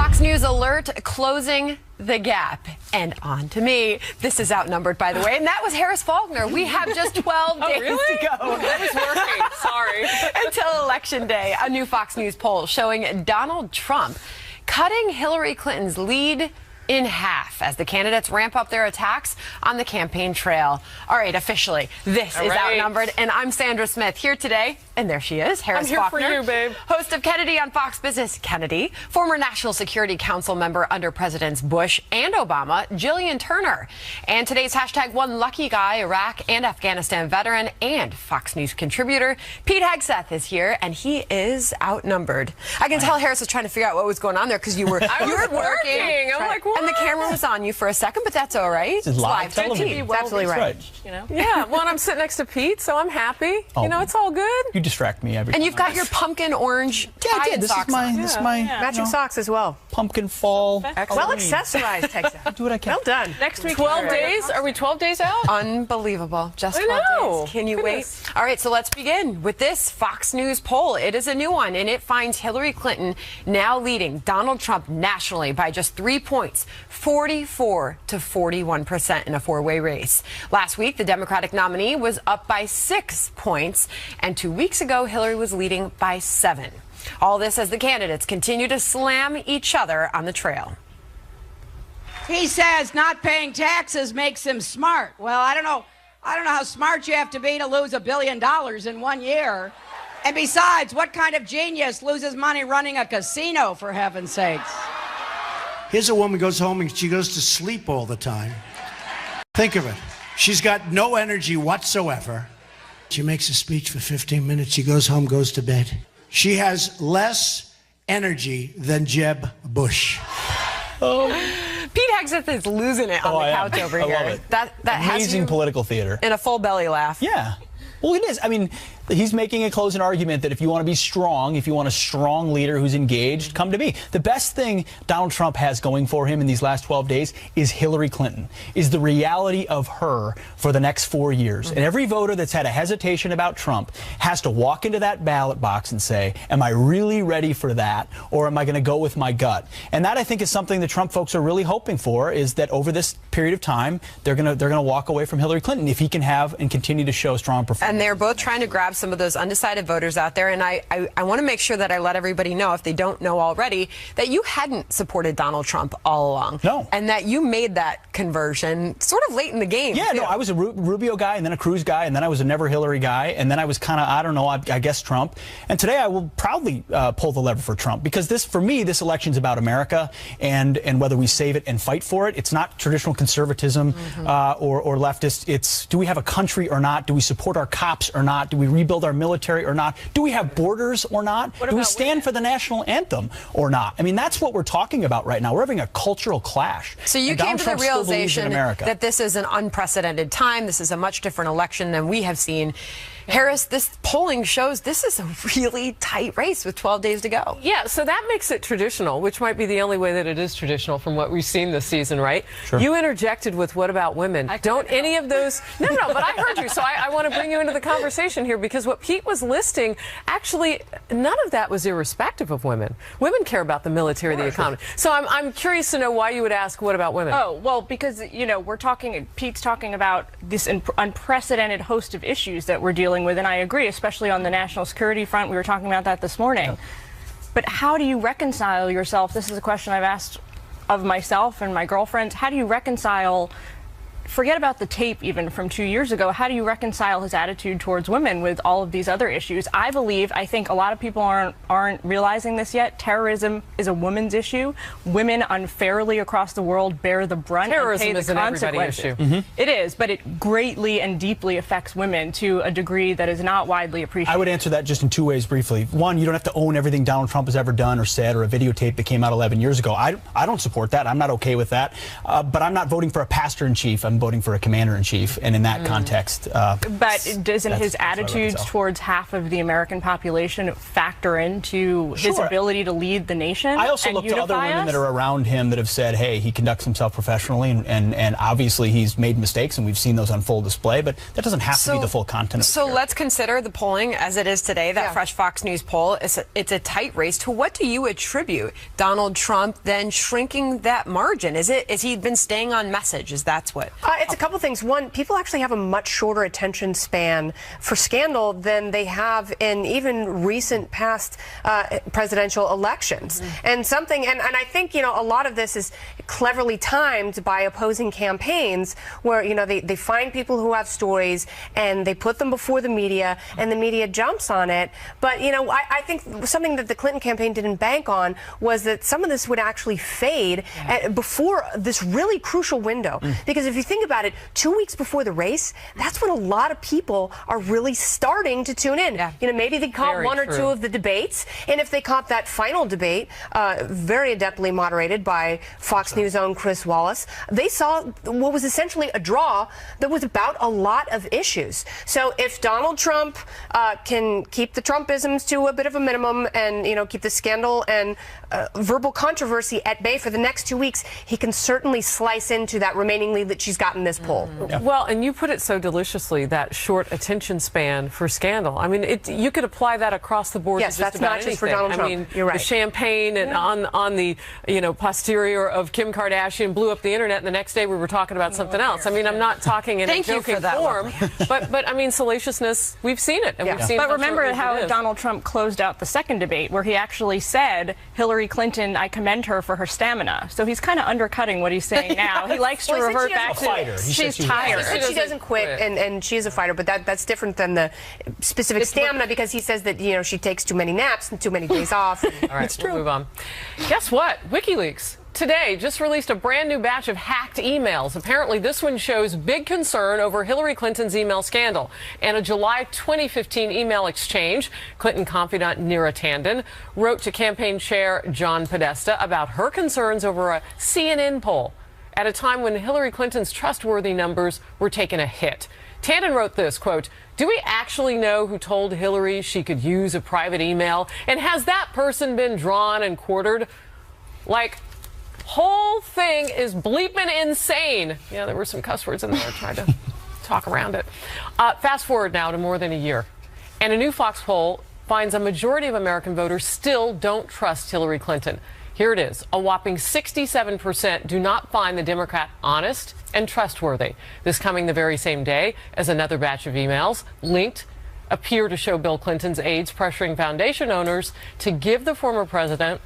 Fox News alert, closing the gap. And on to me. This is Outnumbered, by the way. And that was Harris Faulkner. We have just 12 days to go. That was working. Sorry. Until Election Day. A new Fox News poll showing Donald Trump cutting Hillary Clinton's lead in half as the candidates ramp up their attacks on the campaign trail. All right, officially, this is Outnumbered, and I'm Sandra Smith here today, and there she is, Harris Faulkner. I'm here for you, babe. Host of Kennedy on Fox Business. Kennedy, former National Security Council member under Presidents Bush and Obama, Jillian Turner, and today's hashtag one lucky guy, Iraq and Afghanistan veteran and Fox News contributor, Pete Hegseth is here, and he is outnumbered. I can tell Harris was trying to figure out what was going on there because you were working. I'm like, what? And the camera was on you for a second, but that's all right. It's live television. That's absolutely right. You know? Yeah, well, I'm sitting next to Pete, so I'm happy. Oh, you know, it's all good. You distract me every time. And you've got your pumpkin orange socks on. This is my matching socks as well. Pumpkin fall. Well accessorized, Texas. Do what I can. Well done. Next week, 12 days? Are we 12 days out? Unbelievable. Just 12 days. Can you wait? All right, so let's begin with this Fox News poll. It is a new one, and it finds Hillary Clinton now leading Donald Trump nationally by just 3 points, 44 to 41% in a four-way race. Last week, the Democratic nominee was up by 6 points, and 2 weeks ago, Hillary was leading by 7. All this as the candidates continue to slam each other on the trail. He says not paying taxes makes him smart. Well, I don't know how smart you have to be to lose $1 billion in 1 year. And besides, what kind of genius loses money running a casino, for heaven's sakes? Here's a woman who goes home and she goes to sleep all the time. Think of it. She's got no energy whatsoever. She makes a speech for 15 minutes. She goes home, goes to bed. She has less energy than Jeb Bush. Pete Hegseth is losing it on the couch over here. I love it. That Amazing political theater. In a full belly laugh. Yeah. Well, it is. I mean, he's making a closing argument that if you want to be strong, if you want a strong leader who's engaged, come to me. The best thing Donald Trump has going for him in these last 12 days is Hillary Clinton, is the reality of her for the next 4 years. And every voter that's had a hesitation about Trump has to walk into that ballot box and say, am I really ready for that, or am I going to go with my gut? And that, I think, is something the Trump folks are really hoping for, is that over this period of time, they're going to walk away from Hillary Clinton if he can have and continue to show strong performance. And they're both trying to grab some of those undecided voters out there. And I want to make sure that I let everybody know, if they don't know already, that you hadn't supported Donald Trump all along. No. And that you made that conversion sort of late in the game. Yeah, no, I was a Rubio guy, and then a Cruz guy, and then I was a never Hillary guy, and then I was kind of, I don't know, I guess Trump. And today I will proudly pull the lever for Trump, because this, for me, this election's about America and whether we save it and fight for it. It's not traditional conservatism or leftist. It's, do we have a country or not? Do we support our cops or not? Do we rebuild our military or not? Do we have borders or not? Do we stand for the national anthem or not? I mean, that's what we're talking about right now. We're having a cultural clash. So you came to the realization that this is an unprecedented time. This is a much different election than we have seen. Harris, this polling shows this is a really tight race with 12 days to go. Yeah, so that makes it traditional, which might be the only way that it is traditional from what we've seen this season, right? Sure. You interjected with what about women? Don't any of those... No, but I heard you, so I want to bring you into the conversation here, because what Pete was listing, actually, none of that was irrespective of women. Women care about the military, the economy. So I'm curious to know why you would ask, what about women? Oh, well, because, you know, Pete's talking about this unprecedented host of issues that we're dealing with, and I agree, especially on the national security front. We were talking about that this morning. Yeah. But how do you reconcile yourself? This is a question I've asked of myself and my girlfriends. How do you reconcile, forget about the tape even from 2 years ago, how do you reconcile his attitude towards women with all of these other issues? I think a lot of people aren't realizing this yet. Terrorism is a women's issue. Women unfairly across the world bear the brunt and pay the consequences. It is, but it greatly and deeply affects women to a degree that is not widely appreciated. I would answer that just in 2 ways briefly. One, you don't have to own everything Donald Trump has ever done or said, or a videotape that came out 11 years ago. I don't support that. I'm not okay with that. But I'm not voting for a pastor-in-chief. I'm voting for a commander-in-chief, and in that context... but doesn't his attitudes towards half of the American population factor into his ability to lead the nation? I also look to other women that are around him that have said, hey, he conducts himself professionally, and obviously he's made mistakes, and we've seen those on full display, but that doesn't have to be the full content of the story. Let's consider the polling as it is today, that fresh Fox News poll. It's a tight race. To what do you attribute Donald Trump then shrinking that margin? Is he been staying on message? That's what? It's a couple things. One, people actually have a much shorter attention span for scandal than they have in even recent past presidential elections. And I think, a lot of this is cleverly timed by opposing campaigns where, they find people who have stories and they put them before the media and the media jumps on it. But, I think something that the Clinton campaign didn't bank on was that some of this would actually fade before this really crucial window. Because if you think about it, 2 weeks before the race, that's when a lot of people are really starting to tune in. Maybe they caught one or two of the debates, and if they caught that final debate, very adeptly moderated by Fox News' own Chris Wallace, they saw what was essentially a draw that was about a lot of issues. So if Donald Trump can keep the Trumpisms to a bit of a minimum and, keep the scandal and verbal controversy at bay for the next 2 weeks, he can certainly slice into that remaining lead that she's got in this poll. Well, and you put it so deliciously, that short attention span for scandal. I mean, you could apply that across the board. Yes, to just that's about not anything. just for Donald Trump. I mean, you're right. The champagne and on the posterior of Kim Kardashian blew up the internet, and the next day we were talking about something else. I mean, I'm not talking in a joking form, but I mean, salaciousness. We've seen it, and we've seen. But remember how Donald Trump closed out the second debate, where he actually said, "Hillary Clinton, I commend her for her stamina." So he's kind of undercutting what he's saying now. He likes to revert back to she's tired. He said she doesn't quit, and she is a fighter, but that's different than the specific stamina, because he says that she takes too many naps and too many days off. All right, we'll move on. Guess what? WikiLeaks today just released a brand new batch of hacked emails. Apparently, this one shows big concern over Hillary Clinton's email scandal. And a July 2015 email exchange, Clinton confidant Neera Tanden wrote to campaign chair John Podesta about her concerns over a CNN poll at a time when Hillary Clinton's trustworthy numbers were taking a hit. Tanden wrote this, quote, "Do we actually know who told Hillary she could use a private email? And has that person been drawn and quartered?" Like, whole thing is bleeping insane. Yeah, there were some cuss words in there. I tried to talk around it. Fast forward now to more than a year, and a new Fox poll finds a majority of American voters still don't trust Hillary Clinton. Here it is. A whopping 67% do not find the Democrat honest and trustworthy. This coming the very same day as another batch of emails linked appear to show Bill Clinton's aides pressuring foundation owners to give the former president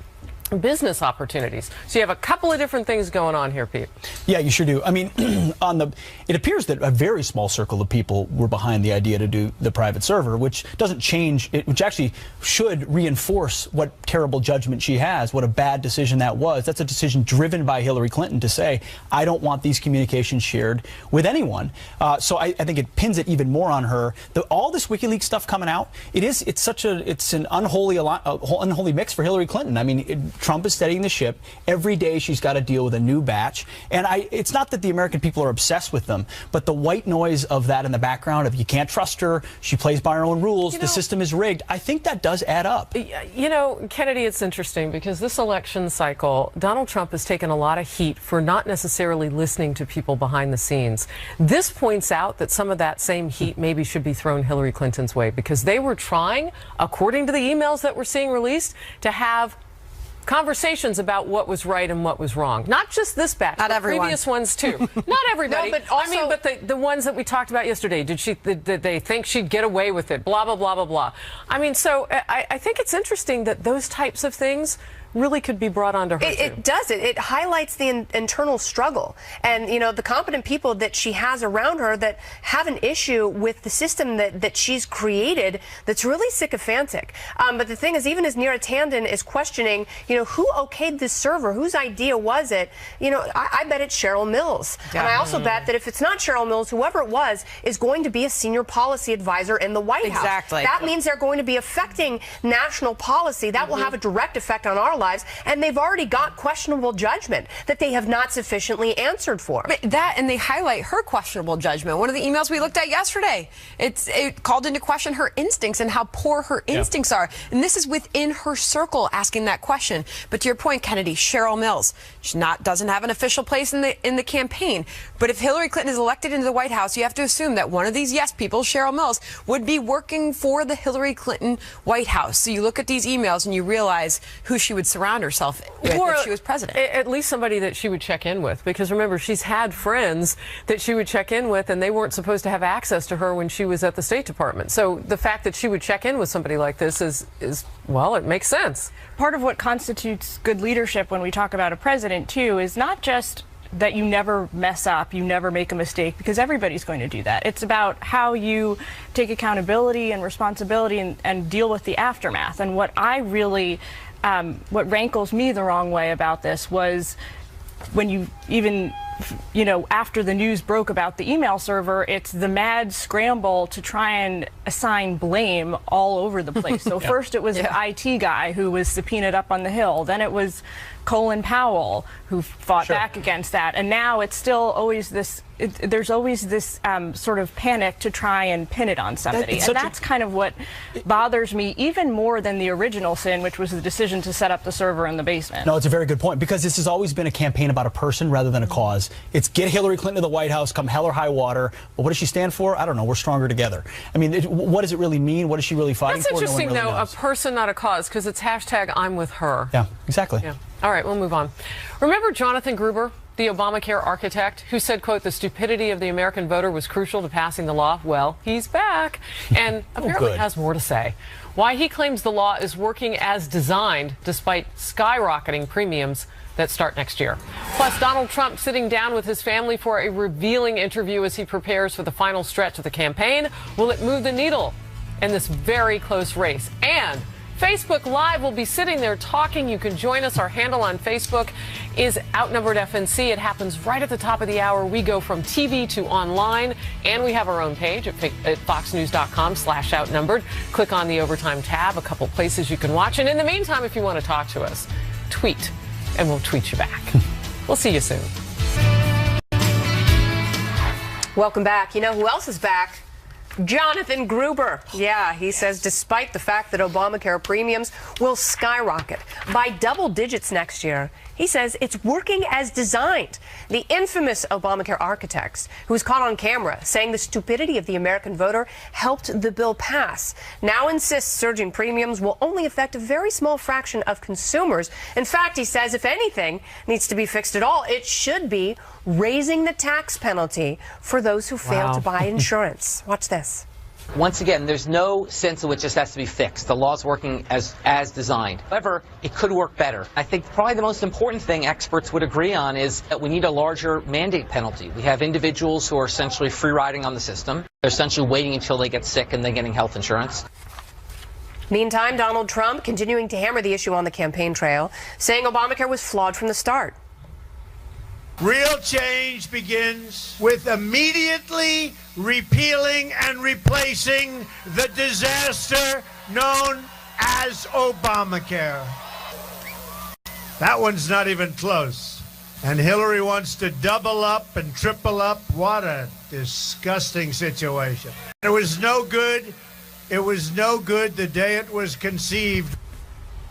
business opportunities. So you have a couple of different things going on here, Pete. Yeah, you sure do. I mean, it appears that a very small circle of people were behind the idea to do the private server, which doesn't change, which actually should reinforce what terrible judgment she has, what a bad decision that was. That's a decision driven by Hillary Clinton to say, I don't want these communications shared with anyone. So I think it pins it even more on her. All this WikiLeaks stuff coming out, it's an unholy mix for Hillary Clinton. I mean, Trump is steadying the ship. Every day she's got to deal with a new batch. And it's not that the American people are obsessed with them, but the white noise of that in the background of you can't trust her, she plays by her own rules, the system is rigged, I think that does add up. Kennedy, it's interesting because this election cycle, Donald Trump has taken a lot of heat for not necessarily listening to people behind the scenes. This points out that some of that same heat maybe should be thrown Hillary Clinton's way, because they were trying, according to the emails that we're seeing released, to have conversations about what was right and what was wrong. Not just this batch, but previous ones too. Not everybody. No, but also, but the ones that we talked about yesterday. Did they think she'd get away with it? Blah, blah, blah, blah, blah. I mean, so I think it's interesting that those types of things really could be brought onto her. It does. It highlights the internal struggle and, the competent people that she has around her that have an issue with the system that she's created that's really sycophantic. But the thing is, even as Neera Tanden is questioning, who okayed this server? Whose idea was it? I bet it's Cheryl Mills. Yeah. And I also bet that if it's not Cheryl Mills, whoever it was is going to be a senior policy advisor in the White House. Exactly. That means they're going to be affecting national policy. That will have a direct effect on our lives, and they've already got questionable judgment that they have not sufficiently answered for. But that, and they highlight her questionable judgment. One of the emails we looked at yesterday, it called into question her instincts and how poor her instincts are. And this is within her circle asking that question. But to your point, Kennedy, Cheryl Mills, she doesn't have an official place in the campaign. But if Hillary Clinton is elected into the White House, you have to assume that one of these yes people, Cheryl Mills, would be working for the Hillary Clinton White House. So you look at these emails and you realize who she would surround herself with if she was president. At least somebody that she would check in with. Because remember, she's had friends that she would check in with, and they weren't supposed to have access to her when she was at the State Department. So the fact that she would check in with somebody like this is well, it makes sense. Part of what constitutes good leadership when we talk about a president, too, is not just that you never mess up, you never make a mistake, because everybody's going to do that. It's about how you take accountability and responsibility and deal with the aftermath. And what I really, what rankles me the wrong way about this was when you even, after the news broke about the email server, it's the mad scramble to try and assign blame all over the place. So first it was the IT guy who was subpoenaed up on the Hill. Then it was Colin Powell who fought back against that. And now it's still always this, there's always this sort of panic to try and pin it on somebody. And that's kind of what bothers me even more than the original sin, which was the decision to set up the server in the basement. No, it's a very good point, because this has always been a campaign about a person rather than a cause. It's get Hillary Clinton to the White House, come hell or high water. But what does she stand for? I don't know. We're stronger together. I mean, what does it really mean? What is she really fighting for? That's interesting, no one really though, knows. a person, not a cause, because it's hashtag I'm with her. Yeah, exactly. Yeah. All right, we'll move on. Remember Jonathan Gruber, the Obamacare architect, who said, quote, the stupidity of the American voter was crucial to passing the law? Well, he's back and apparently has more to say. Why he claims the law is working as designed despite skyrocketing premiums that start next year. Plus, Donald Trump sitting down with his family for a revealing interview as he prepares for the final stretch of the campaign. Will it move the needle in this very close race? And Facebook Live will be sitting there talking. You can join us. Our handle on Facebook is Outnumbered FNC. It happens right at the top of the hour. We go from TV to online, and we have our own page at foxnews.com/outnumbered. Click on the Overtime tab, a couple places you can watch. And in the meantime, if you want to talk to us, tweet, and we'll tweet you back. We'll see you soon. Welcome back. You know who else is back? Jonathan Gruber. Yeah, he says despite the fact that Obamacare premiums will skyrocket by double digits next year, he says it's working as designed. The infamous Obamacare architect, who was caught on camera saying the stupidity of the American voter helped the bill pass, now insists surging premiums will only affect a very small fraction of consumers. In fact, he says if anything needs to be fixed at all, it should be raising the tax penalty for those who fail to buy insurance. Watch this. Once again, there's no sense in which this has to be fixed. The law's working as designed. However, it could work better. I think probably the most important thing experts would agree on is that we need a larger mandate penalty. We have individuals who are essentially free riding on the system. They're essentially waiting until they get sick and then getting health insurance. Meantime, Donald Trump continuing to hammer the issue on the campaign trail, saying Obamacare was flawed from the start. Real change begins with immediately repealing and replacing the disaster known as Obamacare. That one's not even close. And Hillary wants to double up and triple up. What a disgusting situation. It was no good. It was no good the day it was conceived.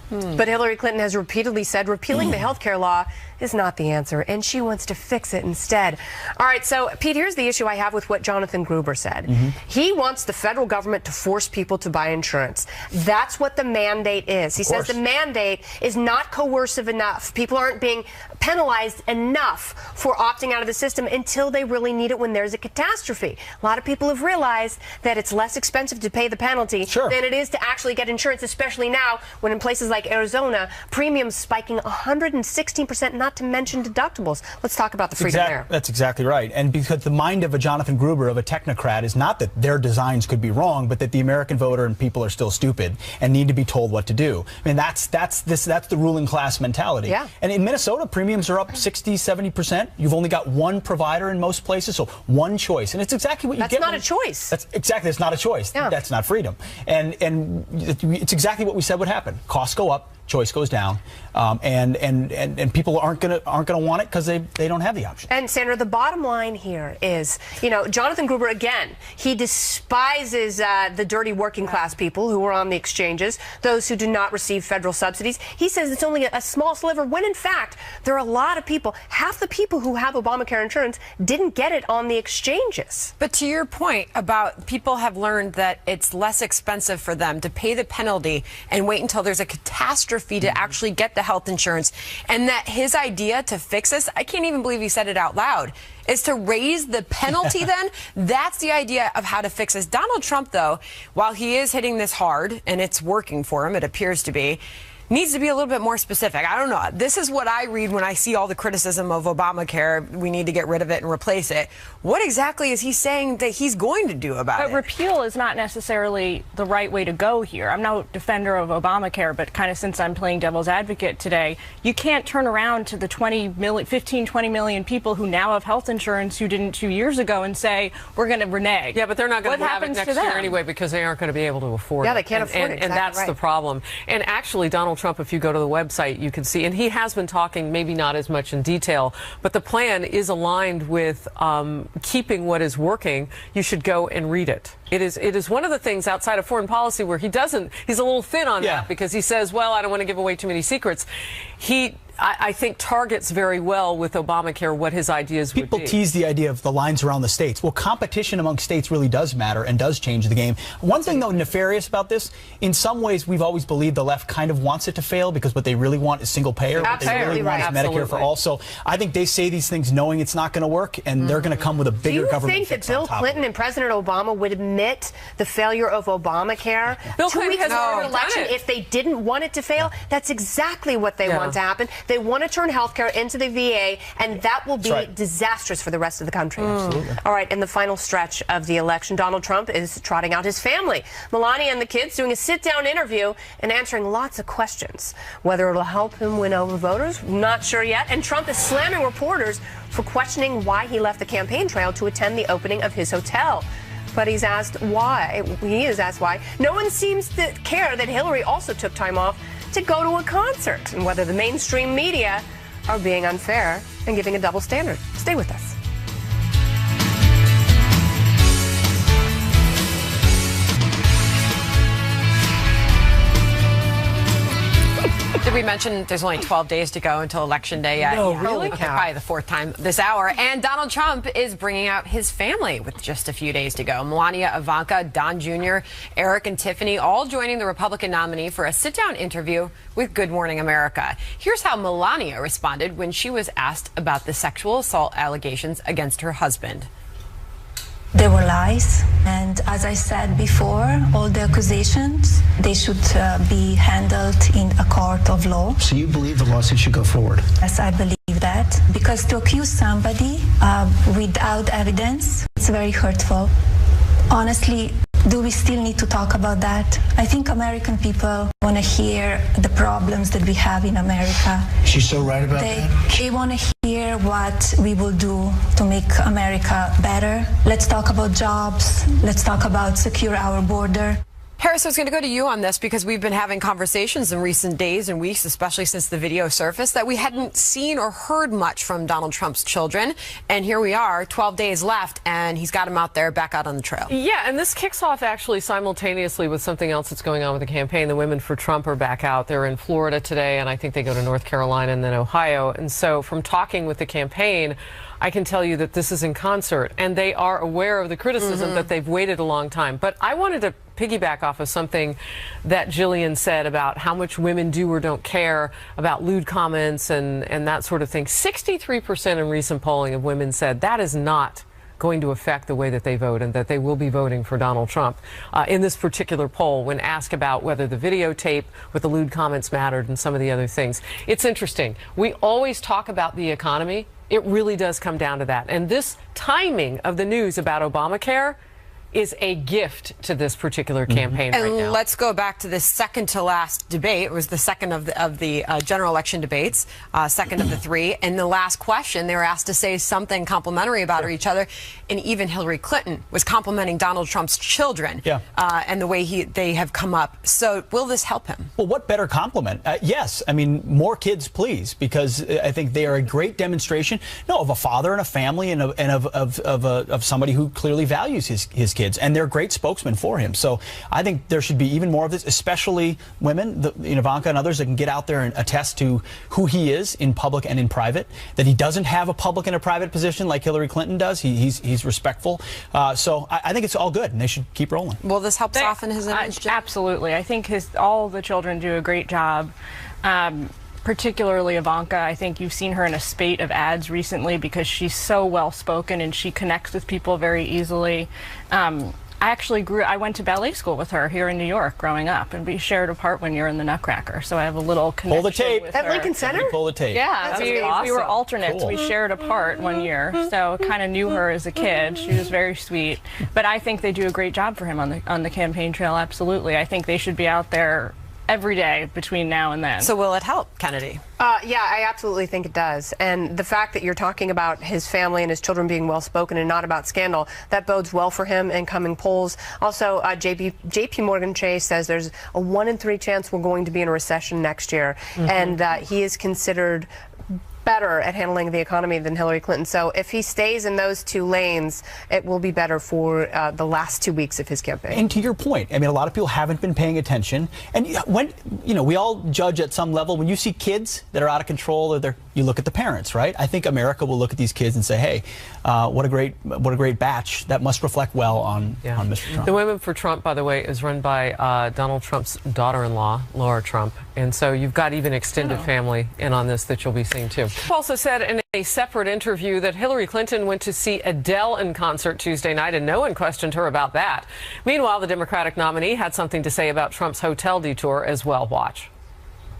But Hillary Clinton has repeatedly said repealing the health care law is not the answer, and she wants to fix it instead. All right, so, Pete, here's the issue I have with what Jonathan Gruber said. He wants the federal government to force people to buy insurance. That's what the mandate is. He says the mandate is not coercive enough. People aren't being penalized enough for opting out of the system until they really need it when there's a catastrophe. A lot of people have realized that it's less expensive to pay the penalty than it is to actually get insurance, especially now when in places like Arizona, premiums spiking 116%, not to mention deductibles. Let's talk about the freedom there. That's exactly right. And because the mind of a Jonathan Gruber, of a technocrat, is not that their designs could be wrong, but that the American voter and people are still stupid and need to be told what to do. I mean, that's the ruling class mentality. Yeah. And in Minnesota, premiums are up 60, 70%. You've only got one provider in most places, so one choice. And it's exactly what you get. That's not a choice. That's exactly, it's not a choice. Yeah. That's not freedom. And it's exactly what we said would happen. Costs go up, choice goes down, and people aren't gonna want it because they don't have the option. And Sandra, the bottom line here is, Jonathan Gruber, again, he despises the dirty working class people who are on the exchanges, those who do not receive federal subsidies. He says it's only a small sliver, when in fact there are a lot of people. Half the people who have Obamacare insurance didn't get it on the exchanges. But to your point about people have learned that it's less expensive for them to pay the penalty and wait until there's a catastrophe to actually get the health insurance, and that his idea to fix this, I can't even believe he said it out loud, is to raise the penalty then? That's the idea of how to fix this. Donald Trump, though, while he is hitting this hard, and it's working for him, it appears to be, needs to be a little bit more specific. I don't know. This is what I read when I see all the criticism of Obamacare. We need to get rid of it and replace it. What exactly is he saying that he's going to do about it? But repeal is not necessarily the right way to go here. I'm no defender of Obamacare, but kind of since I'm playing devil's advocate today, you can't turn around to the 15, 20 million people who now have health insurance who didn't 2 years ago and say, we're going to renege. Yeah, but they're not going to have it next year anyway because they aren't going to be able to afford it. Yeah, they can't afford it. And that's the problem. And actually, Donald Trump, if you go to the website, you can see, and he has been talking maybe not as much in detail, but the plan is aligned with keeping what is working. You should go and read it. It is one of the things outside of foreign policy where he's a little thin on that because he says, well, I don't want to give away too many secrets. I think targets very well with Obamacare what his ideas would be. People tease the idea of the lines around the states. Well, competition among states really does matter and does change the game. One thing, though, nefarious about this, in some ways, we've always believed the left kind of wants it to fail because what they really want is single payer. What they really want is Medicare for all. So I think they say these things knowing it's not going to work, and they're going to come with a bigger government. Do you think that Bill Clinton and President Obama would admit the failure of Obamacare Bill 2 weeks before the election if they didn't want it to fail? That's exactly what they want to happen. They want to turn healthcare into the VA, and that will be disastrous for the rest of the country. Absolutely. All right, in the final stretch of the election, Donald Trump is trotting out his family. Melania and the kids doing a sit-down interview and answering lots of questions. Whether it'll help him win over voters, not sure yet. And Trump is slamming reporters for questioning why he left the campaign trail to attend the opening of his hotel. But he's asked why. He is asked why. No one seems to care that Hillary also took time off to go to a concert, and whether the mainstream media are being unfair and giving a double standard. Stay with us. Did we mention there's only 12 days to go until Election Day yet? No, really? Probably the fourth time this hour. And Donald Trump is bringing out his family with just a few days to go. Melania, Ivanka, Don Jr., Eric, and Tiffany all joining the Republican nominee for a sit-down interview with Good Morning America. Here's how Melania responded when she was asked about the sexual assault allegations against her husband. They were lies, and as I said before, all the accusations, they should be handled in a court of law. So you believe the lawsuit should go forward? Yes, I believe that, because to accuse somebody without evidence, it's very hurtful. Honestly, do we still need to talk about that? I think American people want to hear the problems that we have in America. She's so right about that. They want to hear what we will do to make America better. Let's talk about jobs. Let's talk about secure our border. Harris, I was going to go to you on this because we've been having conversations in recent days and weeks, especially since the video surfaced, that we hadn't seen or heard much from Donald Trump's children. And here we are, 12 days left, and he's got them out there, back out on the trail. Yeah, and this kicks off actually simultaneously with something else that's going on with the campaign. The Women for Trump are back out. They're in Florida today, and I think they go to North Carolina and then Ohio. And so from talking with the campaign, I can tell you that this is in concert, and they are aware of the criticism that they've waited a long time. But I wanted to piggyback off of something that Jillian said about how much women do or don't care about lewd comments and that sort of thing. 63% in recent polling of women said that is not going to affect the way that they vote and that they will be voting for Donald Trump. In this particular poll, when asked about whether the videotape with the lewd comments mattered and some of the other things. It's interesting. We always talk about the economy. It really does come down to that. And this timing of the news about Obamacare is a gift to this particular campaign right now. And let's go back to the second to last debate. It was the second of the general election debates, second of the three. And the last question, they were asked to say something complimentary about each other. And even Hillary Clinton was complimenting Donald Trump's children and the way they have come up. So will this help him? Well, what better compliment? Yes. I mean, more kids, please, because I think they are a great demonstration, of a father and a family and of somebody who clearly values his kids. And they're great spokesmen for him. So I think there should be even more of this, especially women, Ivanka and others that can get out there and attest to who he is in public and in private, that he doesn't have a public and a private position like Hillary Clinton does. He's respectful. So I think it's all good, and they should keep rolling. Will this help soften his image? Absolutely. I think all the children do a great job. Particularly Ivanka. I think you've seen her in a spate of ads recently because she's so well-spoken and she connects with people very easily. I went to ballet school with her here in New York growing up, and we shared a part one year in the Nutcracker, so I have a little connection. Pull the tape. With At her. Lincoln Center? Pull the tape. Yeah, we were alternates. Cool. We shared a part one year, so kind of knew her as a kid. She was very sweet. But I think they do a great job for him on the campaign trail, absolutely. I think they should be out there every day between now and then. So will it help, Kennedy? Yeah, I absolutely think it does. And the fact that you're talking about his family and his children being well-spoken and not about scandal, that bodes well for him in coming polls. Also, JP Morgan Chase says there's a 1 in 3 chance we're going to be in a recession next year. And he is considered better at handling the economy than Hillary Clinton. So if he stays in those two lanes, it will be better for the last 2 weeks of his campaign. And to your point, I mean, a lot of people haven't been paying attention. And when, we all judge at some level. When you see kids that are out of control, you look at the parents, right? I think America will look at these kids and say, hey, what a great batch. That must reflect well on Mr. Trump. The Women for Trump, by the way, is run by Donald Trump's daughter-in-law, Laura Trump. And so you've got even extended family in on this that you'll be seeing too. Trump also said in a separate interview that Hillary Clinton went to see Adele in concert Tuesday night, and no one questioned her about that. Meanwhile, the Democratic nominee had something to say about Trump's hotel detour as well. Watch.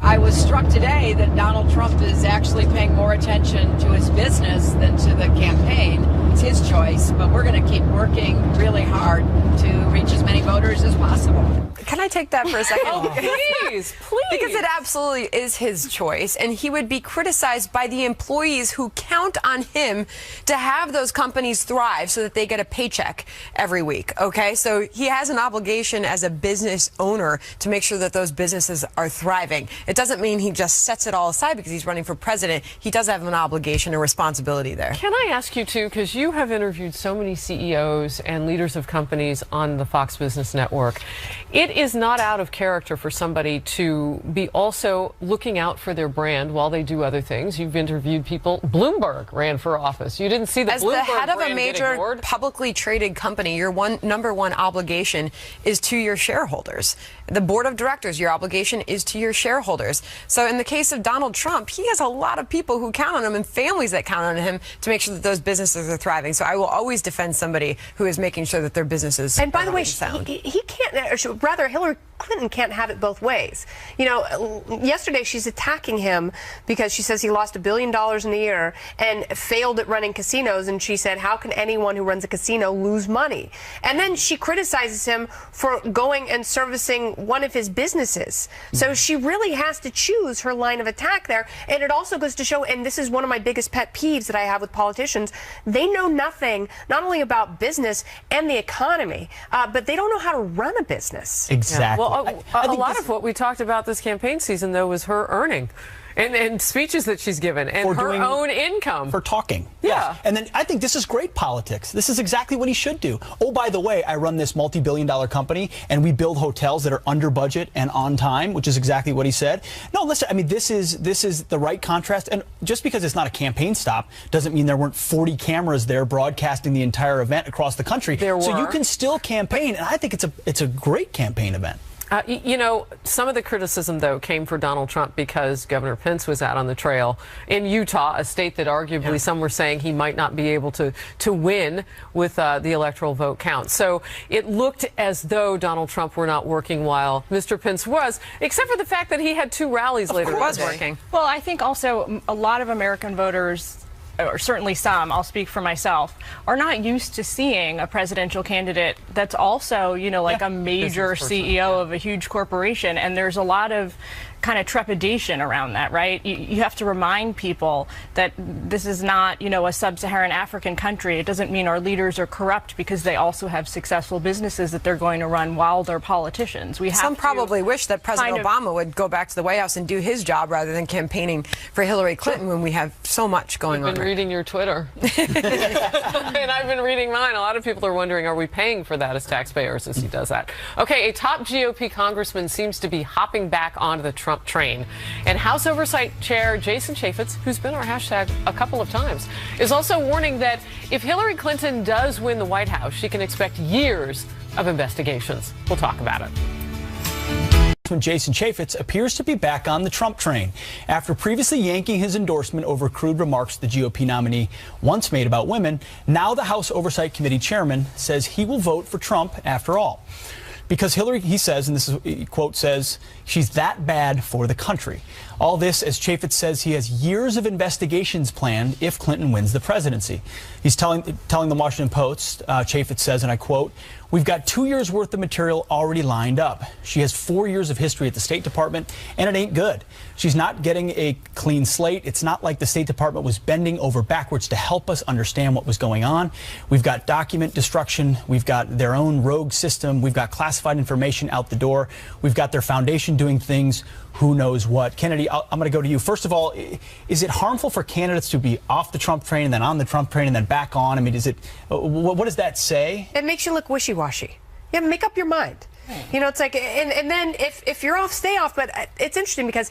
I was struck today that Donald Trump is actually paying more attention to his business than to the campaign. It's his choice, but we're going to keep working really hard to reach as many voters as possible. Can I take that for a second? Oh, please. Because it absolutely is his choice, and he would be criticized by the employees who count on him to have those companies thrive so that they get a paycheck every week, okay? So he has an obligation as a business owner to make sure that those businesses are thriving. It doesn't mean he just sets it all aside because he's running for president. He does have an obligation and responsibility there. Can I ask you, too, because you have interviewed so many CEOs and leaders of companies on the Fox Business Network. It is not out of character for somebody to be also looking out for their brand while they do other things. You've interviewed people. Bloomberg ran for office. You didn't see the Bloomberg As the head of a brand major publicly traded company, your number one obligation is to your shareholders. The board of directors, your obligation is to your shareholders. So in the case of Donald Trump, he has a lot of people who count on him and families that count on him to make sure that those businesses are thriving. So I will always defend somebody who is making sure that their businesses And by the way, sound. he can't, or rather, Hillary Clinton can't have it both ways. You know, yesterday she's attacking him because she says he lost $1 billion in a year and failed at running casinos, and she said, how can anyone who runs a casino lose money? And then she criticizes him for going and servicing one of his businesses. So she really has to choose her line of attack there. And it also goes to show, and this is one of my biggest pet peeves that I have with politicians, they know nothing, not only about business and the economy, but they don't know how to run a business. Exactly. Well, a lot of what we talked about this campaign season, though, was her earning and speeches that she's given and her own income. For talking. Yeah. Yes. And then I think this is great politics. This is exactly what he should do. Oh, by the way, I run this multi-billion-dollar company, and we build hotels that are under budget and on time, which is exactly what he said. No, listen, I mean, this is the right contrast. And just because it's not a campaign stop doesn't mean there weren't 40 cameras there broadcasting the entire event across the country. There were. So you can still campaign, and I think it's a great campaign event. You know, some of the criticism, though, came for Donald Trump because Governor Pence was out on the trail in Utah, a state that arguably some were saying he might not be able to win with the electoral vote count. So it looked as though Donald Trump were not working while Mr. Pence was, except for the fact that he had 2 rallies later. Was working. Well, I think also a lot of American voters or certainly some, I'll speak for myself, are not used to seeing a presidential candidate that's also, you know, like a major CEO of a huge corporation. And there's a lot of kind of trepidation around that, right? You have to remind people that this is not, you know, a sub-Saharan African country. It doesn't mean our leaders are corrupt because they also have successful businesses that they're going to run while they're politicians. Some probably wish that President Obama would go back to the White House and do his job rather than campaigning for Hillary Clinton when we have so much going on. I've been reading your Twitter. And I've been reading mine. A lot of people are wondering, are we paying for that as taxpayers as he does that? Okay, a top GOP congressman seems to be hopping back onto the Trump train. And House Oversight Chair Jason Chaffetz, who's been our hashtag a couple of times, is also warning that if Hillary Clinton does win the White House, she can expect years of investigations. We'll talk about it. Jason Chaffetz appears to be back on the Trump train after previously yanking his endorsement over crude remarks the GOP nominee once made about women. Now the House Oversight Committee chairman says he will vote for Trump after all. Because Hillary, he says, and this is, quote, says, she's that bad for the country. All this, as Chaffetz says, he has years of investigations planned if Clinton wins the presidency. He's telling the Washington Post, Chaffetz says, and I quote, "We've got 2 years worth of material already lined up. She has 4 years of history at the State Department, and it ain't good. She's not getting a clean slate. It's not like the State Department was bending over backwards to help us understand what was going on. We've got document destruction. We've got their own rogue system. We've got classified information out the door. We've got their foundation doing things. Who knows what?" Kennedy, I'm going to go to you. First of all, is it harmful for candidates to be off the Trump train and then on the Trump train and then back on? I mean, is it, what does that say? It makes you look wishy-washy. Yeah, make up your mind. You know, it's like, and then if you're off, stay off. But it's interesting because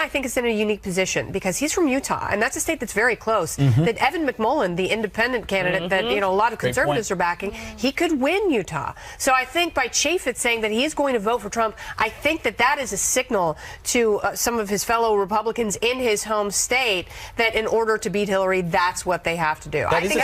I think, is in a unique position because he's from Utah, and that's a state that's very close. That Evan McMullen, the independent candidate that, you know, a lot of conservatives are backing, he could win Utah. So I think by Chaffetz saying that he is going to vote for Trump, I think that is a signal to some of his fellow Republicans in his home state that in order to beat Hillary, that's what they have to do. I think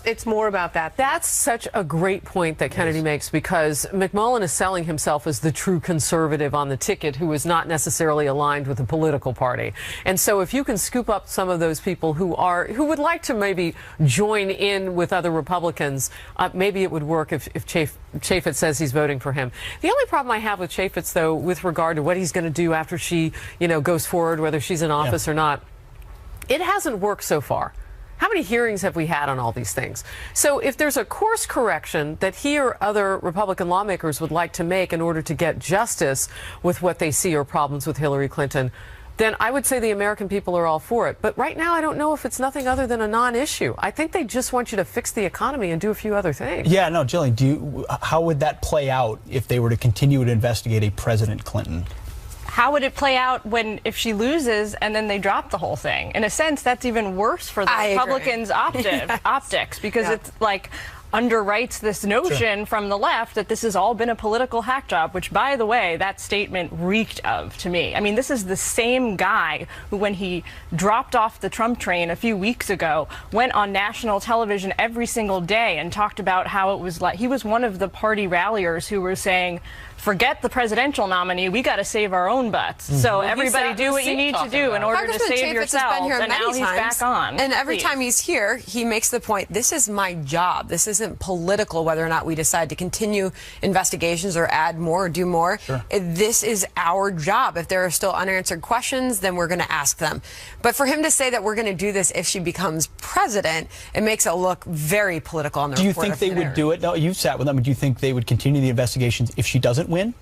it's more about that. That's such a great point that Kennedy makes because McMullen is selling himself as the true conservative on the ticket who is not necessarily aligned with the political party. And so if you can scoop up some of those people who would like to maybe join in with other Republicans, maybe it would work if Chaffetz says he's voting for him. The only problem I have with Chaffetz, though, with regard to what he's going to do after she, you know, goes forward, whether she's in office or not, it hasn't worked so far. How many hearings have we had on all these things? So if there's a course correction that he or other Republican lawmakers would like to make in order to get justice with what they see are problems with Hillary Clinton, then I would say the American people are all for it. But right now, I don't know if it's nothing other than a non-issue. I think they just want you to fix the economy and do a few other things. Yeah, no, Jillian, how would that play out if they were to continue to investigate a President Clinton? How would it play out if she loses and then they drop the whole thing? In a sense, that's even worse for the Republicans' optics because it's like underwrites this notion from the left that this has all been a political hack job, which, by the way, that statement reeked of to me. I mean, this is the same guy who, when he dropped off the Trump train a few weeks ago, went on national television every single day and talked about how it was like he was one of the party ralliers who were saying, forget the presidential nominee, we got to save our own butts. So everybody do what you need to do in order to save yourself. And now he's back on. And every time he's here, he makes the point, this is my job. This isn't political whether or not we decide to continue investigations or add more or do more. This is our job. If there are still unanswered questions, then we're going to ask them. But for him to say that we're going to do this if she becomes president, it makes it look very political on the report. Do you think they would do it? No, you've sat with them. Do you think they would continue the investigations if she doesn't win?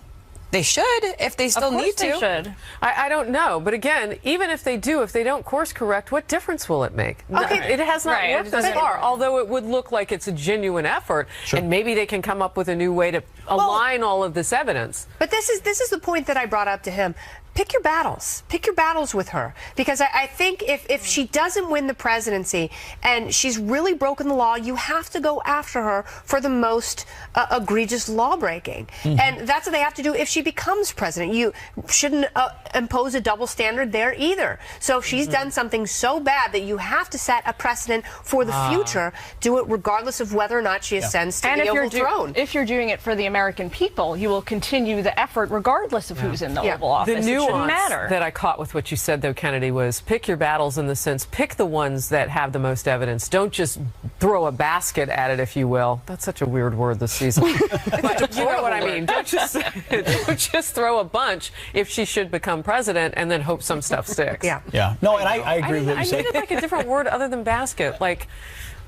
They should, if they still need to. They should. I don't know. But again, even if they do, if they don't course correct, what difference will it make? Okay. It has not worked thus far, although it would look like it's a genuine effort. And maybe they can come up with a new way to align all of this evidence. But this is the point that I brought up to him. Pick your battles. Pick your battles with her. Because I think if she doesn't win the presidency and she's really broken the law, you have to go after her for the most egregious lawbreaking. And that's what they have to do if she becomes president. You shouldn't impose a double standard there either. So if she's done something so bad that you have to set a precedent for the future, do it regardless of whether or not she ascends to the Oval Throne. If you're doing it for the American people, you will continue the effort regardless of who's in the Oval Office. shouldn't matter. that I caught with what you said, though, Kennedy, was pick your battles in the sense, pick the ones that have the most evidence. Don't just throw a basket at it, if you will. That's such a weird word this season. But you know what I mean. Don't just throw a bunch if she should become president and then hope some stuff sticks. Yeah. No, and I agree with what you say. I needed like a different word other than basket. Like,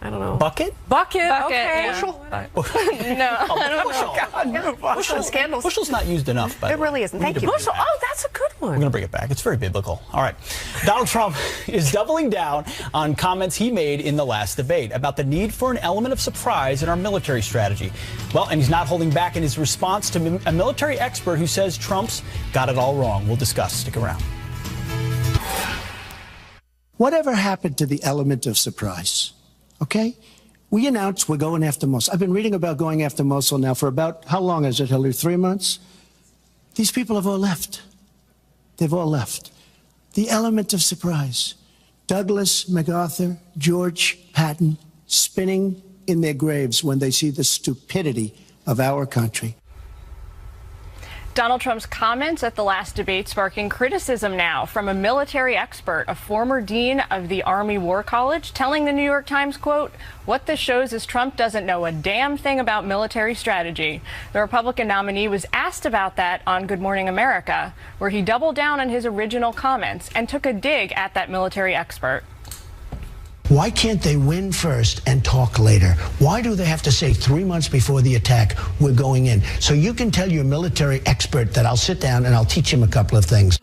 I don't know. Bucket? Bucket. Okay. Yeah. Bushel? No, I don't know. Bushel scandals. Bushel's not used enough, by the It way. really isn't. Thank you. Bushel. Oh, that's a good one. We're going to bring it back. It's very biblical. All right. Donald Trump is doubling down on comments he made in the last debate about the need for an element of surprise in our military strategy. Well, and he's not holding back in his response to a military expert who says Trump's got it all wrong. We'll discuss. Stick around. Whatever happened to the element of surprise? Okay? We announced we're going after Mosul. I've been reading about going after Mosul now for about, how long is it, Hillary? 3 months? These people have all left. They've all left. The element of surprise. Douglas, MacArthur, George, Patton, spinning in their graves when they see the stupidity of our country. Donald Trump's comments at the last debate sparking criticism now from a military expert, a former dean of the Army War College, telling the New York Times, quote, "What this shows is Trump doesn't know a damn thing about military strategy." The Republican nominee was asked about that on Good Morning America, where he doubled down on his original comments and took a dig at that military expert. Why can't they win first and talk later? Why do they have to say 3 months before the attack, we're going in? So you can tell your military expert that I'll sit down and I'll teach him a couple of things.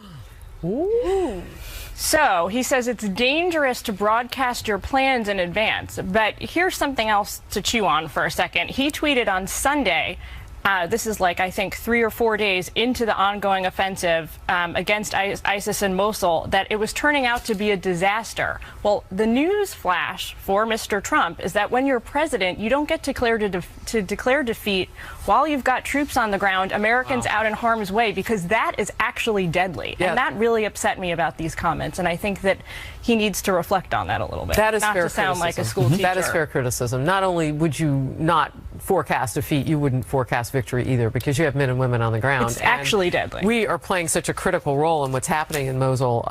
Ooh. So he says it's dangerous to broadcast your plans in advance. But here's something else to chew on for a second. He tweeted on Sunday, this is like, I think, 3 or 4 days into the ongoing offensive against ISIS in Mosul, that it was turning out to be a disaster. Well, the news flash for Mr. Trump is that when you're president, you don't get to declare defeat while you've got troops on the ground, Americans out in harm's way, because that is actually deadly. Yeah. And that really upset me about these comments. And I think that he needs to reflect on that a little bit. That is not fair to sound criticism. like a school teacher. That is fair criticism. Not only would you not forecast defeat, you wouldn't forecast victory either, because you have men and women on the ground. It's actually deadly. We are playing such a critical role in what's happening in Mosul.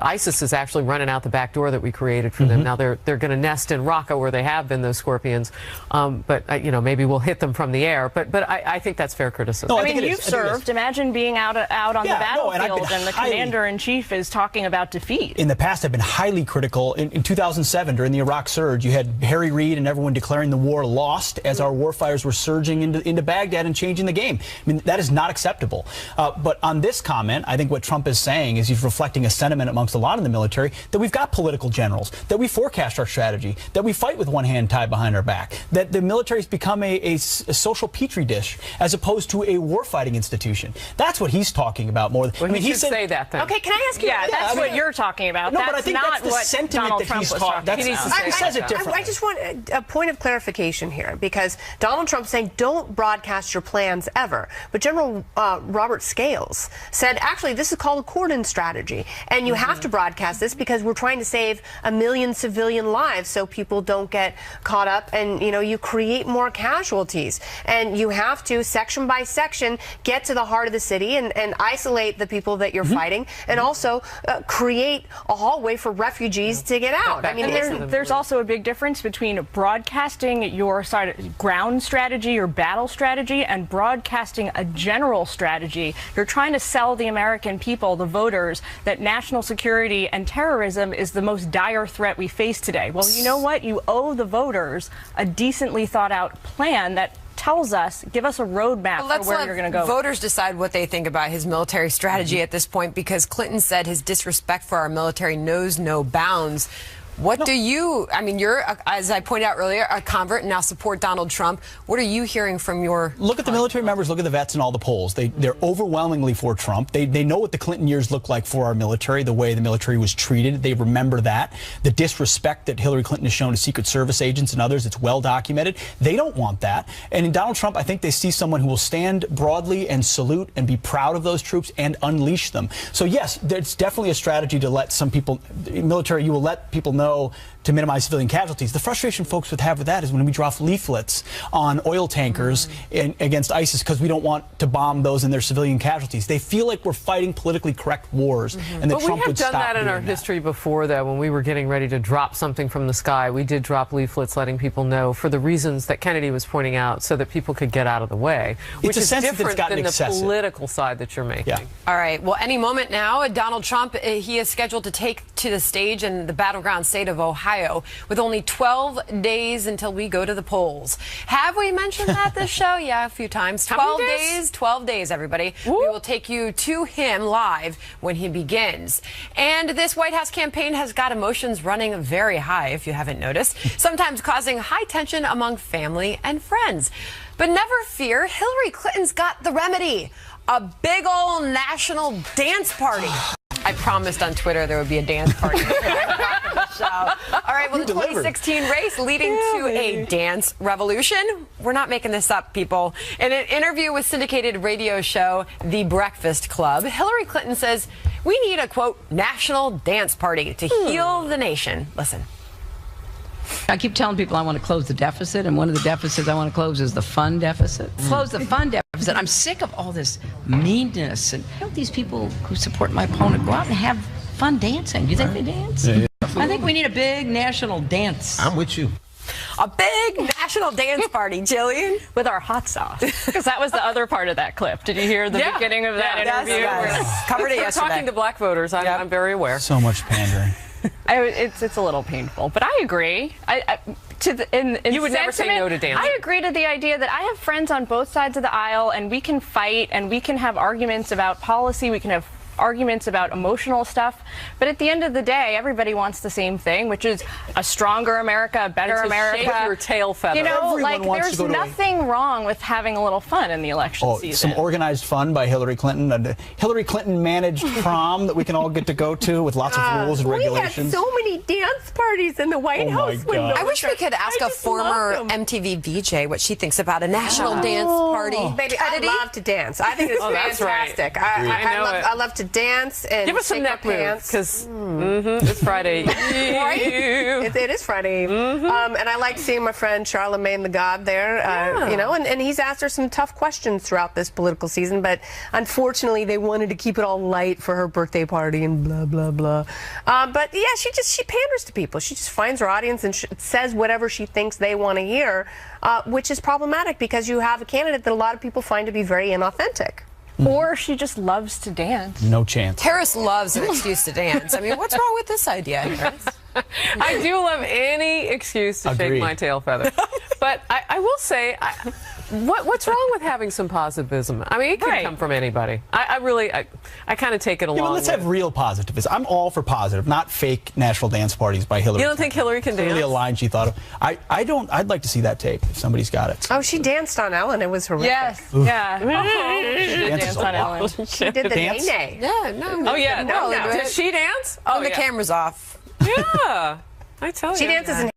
ISIS is actually running out the back door that we created for them. Now they're going to nest in Raqqa, where they have been, those scorpions. But you know, maybe we'll hit them from the air. But I think that's fair criticism. No, I mean, you've served. Imagine being out on the battlefield and the commander-in-chief is talking about defeat. In the past, I've been highly critical. In 2007, during the Iraq surge, you had Harry Reid and everyone declaring the war lost as our warfighters were surging into Baghdad and changing the game. I mean, that is not acceptable. But on this comment, I think what Trump is saying is he's reflecting a sentiment amongst a lot in the military that we've got political generals, that we forecast our strategy, that we fight with one hand tied behind our back, that the military has become a social petri dish as opposed to a warfighting institution. That's what he's talking about more. Well, I mean, he should say that then. Okay, can I ask you? Yeah, that's what you're talking about. No, that's but I think not that's the what sentiment Donald that Trump he's was talking. talking He says it differently. I just want a point of clarification here, because Donald Trump's saying don't broadcast your plans ever. But General Robert Scales said, actually, this is called a cordon strategy, and you have to broadcast this because we're trying to save 1 million civilian lives so people don't get caught up and, you know, you create more casualties. And you have to, section by section, get to the heart of the city and isolate the people that you're fighting, and also create a hallway for refugees to get out. I mean, there's also a big difference between broadcasting your ground strategy or battle strategy and broadcasting a general strategy. You're trying to sell the American people, the voters, that national security and terrorism is the most dire threat we face today. Well, you know what? You owe the voters a decently thought out plan that tells us, give us a roadmap for where you're going to go. Voters decide what they think about his military strategy at this point, because Clinton said his disrespect for our military knows no bounds. What do you, I mean, you're, as I pointed out earlier, a convert and now support Donald Trump. What are you hearing from your... Look at the military members, look at the vets in all the polls. They're overwhelmingly for Trump. They know what the Clinton years looked like for our military, the way the military was treated. They remember that. The disrespect that Hillary Clinton has shown to Secret Service agents and others, it's well documented. They don't want that. And in Donald Trump, I think they see someone who will stand broadly and salute and be proud of those troops and unleash them. So yes, there's definitely a strategy to let some people, military, you will let people know to minimize civilian casualties. The frustration folks would have with that is when we drop leaflets on oil tankers against ISIS because we don't want to bomb those and their civilian casualties. They feel like we're fighting politically correct wars, and that Trump would stop doing that. We have done that in our history before, though. When we were getting ready to drop something from the sky, we did drop leaflets letting people know for the reasons that Kennedy was pointing out, so that people could get out of the way, which is different than the political side that you're making. Yeah. All right. Well, any moment now, Donald Trump, he is scheduled to take to the stage in the battleground state of Ohio with only 12 days until we go to the polls. Have we mentioned that this show? Yeah, a few times. 12 days? 12 days, everybody. Woo. We will take you to him live when he begins. And this White House campaign has got emotions running very high, if you haven't noticed, sometimes causing high tension among family and friends. But never fear, Hillary Clinton's got the remedy. A big old national dance party. I promised on Twitter there would be a dance party. All right, well, the 2016 race leading to a dance revolution. We're not making this up, people. In an interview with syndicated radio show The Breakfast Club, Hillary Clinton says we need a, quote, national dance party to heal the nation. Listen. I keep telling people I want to close the deficit, and one of the deficits I want to close is the fun deficit. Close the fun deficit. I'm sick of all this meanness, and help these people who support my opponent go out and have fun dancing. Do you think they dance? Yeah. I think we need a big national dance. I'm with you. A big national dance party, Jillian. With our hot sauce. Because that was the other part of that clip. Did you hear the beginning of that interview? Yes. Covered it yesterday. Talking to black voters, I'm very aware. So much pandering. It's a little painful, but I agree. You would never say no to dancing. I agree to the idea that I have friends on both sides of the aisle, and we can fight, and we can have arguments about policy. We can have arguments about emotional stuff, but at the end of the day, everybody wants the same thing, which is a stronger America, a better America. Shake your tail feather. You know, Everyone like wants there's to go to nothing wrong with having a little fun in the election season. Some organized fun by Hillary Clinton, a Hillary Clinton managed prom that we can all get to go to with lots of rules and regulations. We had so many dance parties in the White House window. I wish we could ask a former MTV VJ what she thinks about a national dance party. Baby, I love to dance. I think it's fantastic. Right. I love to dance and give us some neck moves, because it's Friday. Right? It is Friday. And I like seeing my friend Charlemagne the God there. You know, and he's asked her some tough questions throughout this political season, but unfortunately they wanted to keep it all light for her birthday party and blah blah blah. But yeah, she panders to people. She just finds her audience and says whatever she thinks they want to hear, which is problematic because you have a candidate that a lot of people find to be very inauthentic. Or she just loves to dance. No chance. Harris loves an excuse to dance. I mean, what's wrong with this idea, Harris? I do love any excuse to shake my tail feather. But I will say, what's wrong with having some positivism? I mean, it can come from anybody. I kind of take it along. Yeah, but let's have real positivism. I'm all for positive, not fake national dance parties by Hillary. You don't think Hillary can dance? Clearly a line she thought of. I don't. I'd like to see that tape if somebody's got it. Oh, she danced on Ellen. It was horrific. Yes. Yeah. She did dance on Ellen. She did the nay-nay. Yeah, no. Oh, yeah. No. Did she dance? When the camera's off. Yeah. I tell you. She dances in.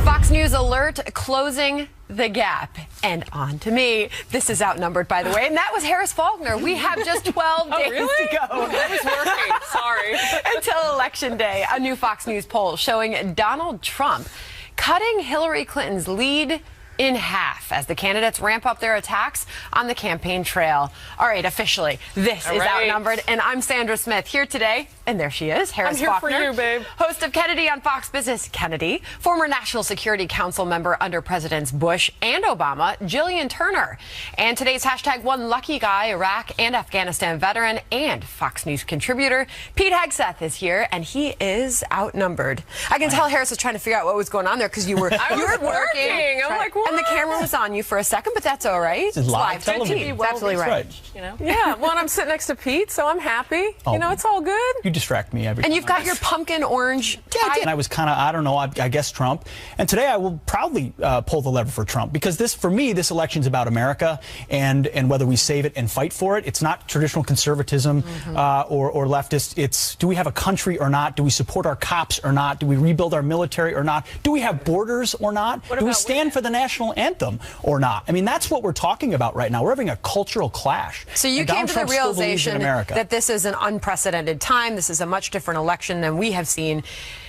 Fox News alert, closing the gap. And on to me. This is outnumbered, by the way. And that was Harris Faulkner. We have just 12 days to go. That was working. Sorry. Until Election Day. A new Fox News poll showing Donald Trump cutting Hillary Clinton's lead in half as the candidates ramp up their attacks on the campaign trail. All right, officially, this is Outnumbered, and I'm Sandra Smith here today, and there she is, Harris Faulkner. I'm here for you, babe. Host of Kennedy on Fox Business. Kennedy, former National Security Council member under Presidents Bush and Obama, Jillian Turner, and today's hashtag one lucky guy, Iraq and Afghanistan veteran and Fox News contributor, Pete Hegseth is here, and he is outnumbered. I can tell Harris was trying to figure out what was going on there because you were working. I'm like, what? And the camera was on you for a second, but that's all right. It's live television. That's absolutely right. You know? Yeah, well, I'm sitting next to Pete, so I'm happy. You know, it's all good. You distract me every time. And you've got your pumpkin orange tie. And I was kind of, I don't know, I guess Trump. And today I will proudly pull the lever for Trump because this, for me, this election's about America and whether we save it and fight for it. It's not traditional conservatism or leftist. It's, do we have a country or not? Do we support our cops or not? Do we rebuild our military or not? Do we have borders or not? Do we stand for the national anthem or not? I mean, that's what we're talking about right now. We're having a cultural clash. So you came to the realization that this is an unprecedented time. This is a much different election than we have seen.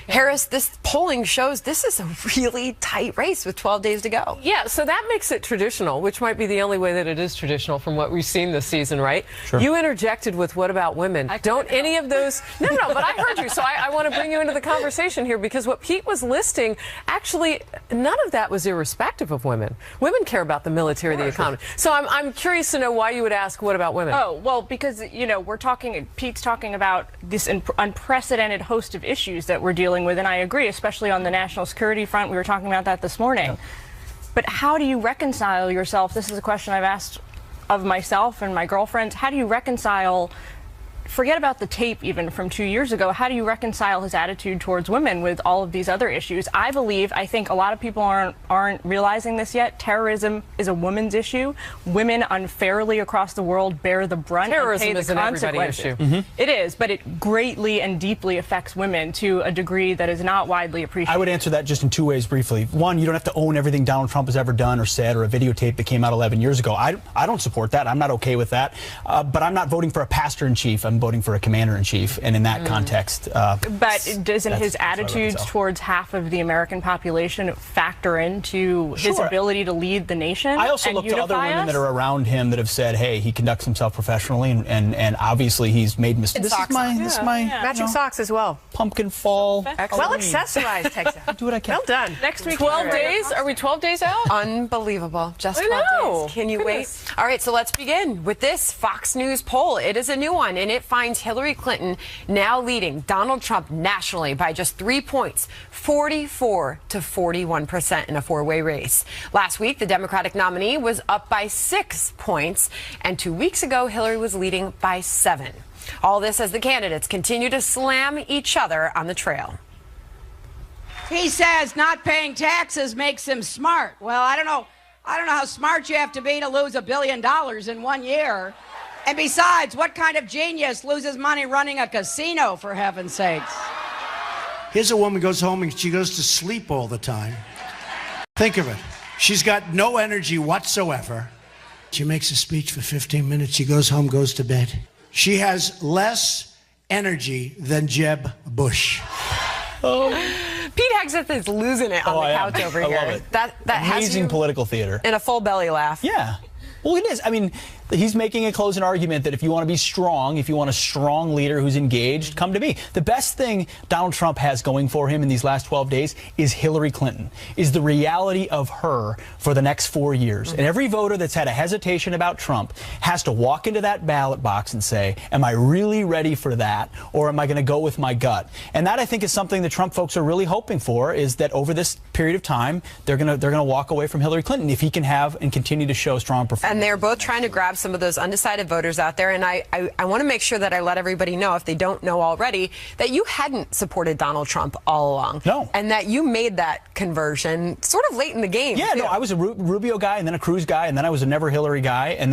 Harris, this polling shows this is a really tight race with 12 days to go. Yeah, so that makes it traditional, which might be the only way that it is traditional from what we've seen this season, right? Sure. You interjected with what about women? Don't any of those... No, but I heard you, so I want to bring you into the conversation here because what Pete was listing, actually, none of that was irrespective of women. Women care about the military, the economy. So I'm curious to know why you would ask, what about women? Oh, well, because, Pete's talking about this unprecedented host of issues that we're dealing with, and I agree, especially on the national security front. We were talking about that this morning. Yeah. But how do you reconcile yourself? This is a question I've asked of myself and my girlfriends. How do you reconcile, forget about the tape even from 2 years ago, how do you reconcile his attitude towards women with all of these other issues? I think a lot of people aren't realizing this yet. Terrorism is a women's issue. Women unfairly across the world bear the brunt and pay the consequences. Issue. Mm-hmm. It is, but it greatly and deeply affects women to a degree that is not widely appreciated. I would answer that just in two ways briefly. One, you don't have to own everything Donald Trump has ever done or said or a videotape that came out 11 years ago. I don't support that. I'm not okay with that. But I'm not voting for a pastor-in-chief. I'm voting for a commander-in-chief, and in that context... but doesn't his attitudes towards half of the American population factor into his ability to lead the nation? I also look to other women that are around him that have said, hey, he conducts himself professionally, and obviously he's made mistakes. This is my matching socks as well. Pumpkin fall. Well accessorized, Texas. Do what I can. Well done. Next week, 12 days? Are we 12 days out? Unbelievable. Just 12 days. Can you wait? All right, so let's begin with this Fox News poll. It is a new one, and it finds Hillary Clinton now leading Donald Trump nationally by just 3 points, 44 to 41% in a four-way race. Last week, the Democratic nominee was up by 6 points, and 2 weeks ago, Hillary was leading by 7. All this as the candidates continue to slam each other on the trail. He says not paying taxes makes him smart. Well, I don't know how smart you have to be to lose $1 billion in 1 year. And besides, what kind of genius loses money running a casino, for heaven's sakes? Here's a woman goes home and she goes to sleep all the time. Think of it. She's got no energy whatsoever. She makes a speech for 15 minutes. She goes home, goes to bed. She has less energy than Jeb Bush. Pete Hegseth is losing it on the couch over here. I love it. That amazing political theater. And a full belly laugh. Yeah. Well, it is. I mean, he's making a closing argument that if you want to be strong, if you want a strong leader who's engaged, come to me. The best thing Donald Trump has going for him in these last 12 days is Hillary Clinton, is the reality of her for the next 4 years. And every voter that's had a hesitation about Trump has to walk into that ballot box and say, am I really ready for that, or am I going to go with my gut? And that, I think, is something the Trump folks are really hoping for, is that over this period of time, they're going to walk away from Hillary Clinton if he can have and continue to show strong performance. And they're both trying to grab some of those undecided voters out there. And I want to make sure that I let everybody know, if they don't know already, that you hadn't supported Donald Trump all along. No. And that you made that conversion sort of late in the game. Yeah, too. no, I was a Rubio guy, and then a Cruz guy, and then I was a Never Hillary guy, and then